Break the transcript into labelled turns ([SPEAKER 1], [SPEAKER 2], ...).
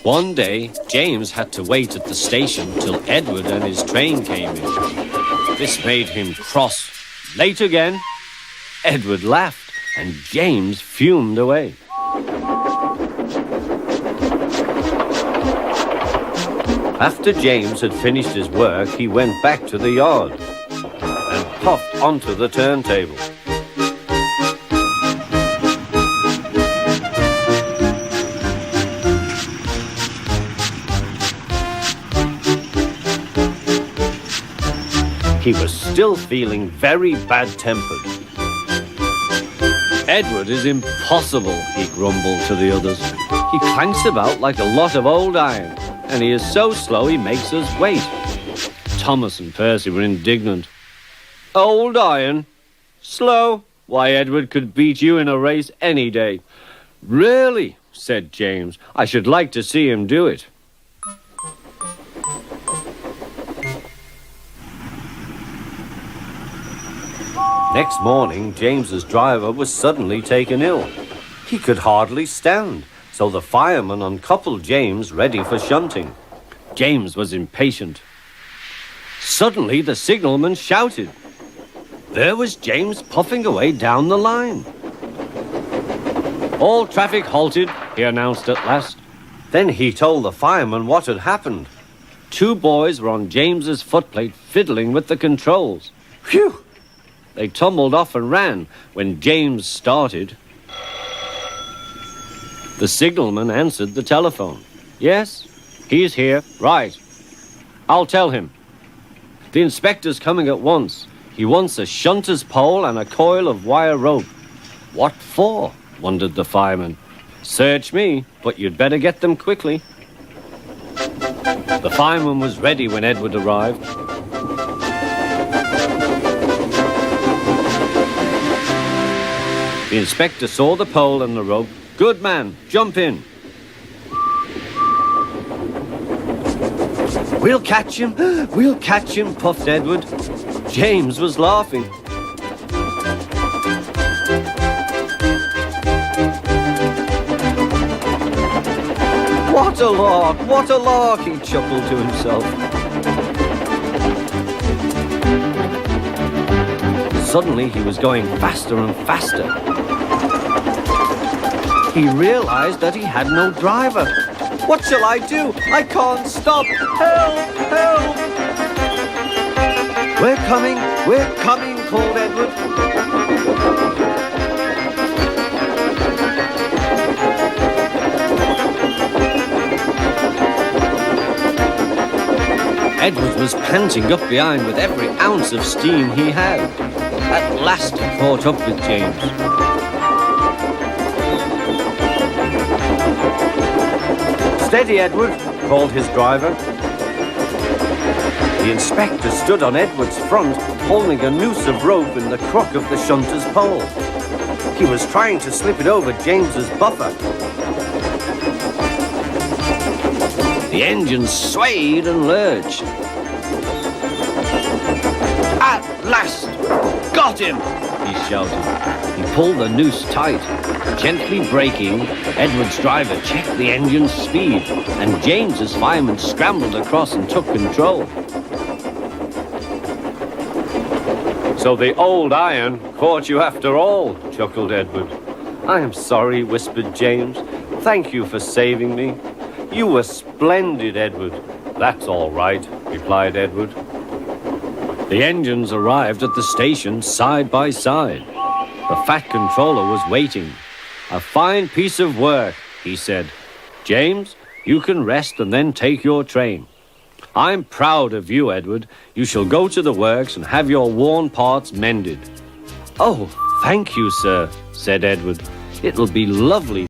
[SPEAKER 1] One day, James had to wait at the station till Edward and his train came in. This made him cross. Late again? Edward laughed, and James fumed away. After James had finished his work, he went back to the yard and puffed onto the turntable. He was still feeling very bad-tempered. Edward is impossible, he grumbled to the others. He clanks about like a lot of old iron, and he is so slow he makes us wait. Thomas and Percy were indignant. Old iron? Slow? Why, Edward could beat you in a race any day. Really, said James, I should like to see him do it. Next morning, James's driver was suddenly taken ill. He could hardly stand, so the fireman uncoupled James ready for shunting. James was impatient. Suddenly, the signalman shouted. There was James puffing away down the line. All traffic halted, he announced at last. Then he told the fireman what had happened. 2 boys were on James's footplate fiddling with the controls. Phew! They tumbled off and ran when James started. The signalman answered the telephone. Yes, he's here. Right. I'll tell him. The inspector's coming at once. He wants a shunter's pole and a coil of wire rope. What for? Wondered the fireman. Search me, but you'd better get them quickly. The fireman was ready when Edward arrived. The inspector saw the pole and the rope. Good man, jump in. We'll catch him, puffed Edward. James was laughing. What a lark, he chuckled to himself. Suddenly he was going faster and faster. He realized that he had no driver. What shall I do? I can't stop. Help! Help! We're coming, called Edward. Edward was panting up behind with every ounce of steam he had. At last he caught up with James. Steady, Edward, called his driver. The inspector stood on Edward's front, holding a noose of rope in the crook of the shunter's pole. He was trying to slip it over James's buffer. The engine swayed and lurched. At last! Got him! He shouted. He pulled the noose tight. Gently braking, Edward's driver checked the engine's speed, and James's fireman scrambled across and took control. So the old iron caught you after all, chuckled Edward. I am sorry, whispered James. Thank you for saving me. You were splendid, Edward. That's all right, replied Edward. The engines arrived at the station side by side. The fat controller was waiting. A fine piece of work, he said. James, you can rest and then take your train. I'm proud of you, Edward. You shall go to the works and have your worn parts mended. Oh, thank you, sir, said Edward. It'll be lovely.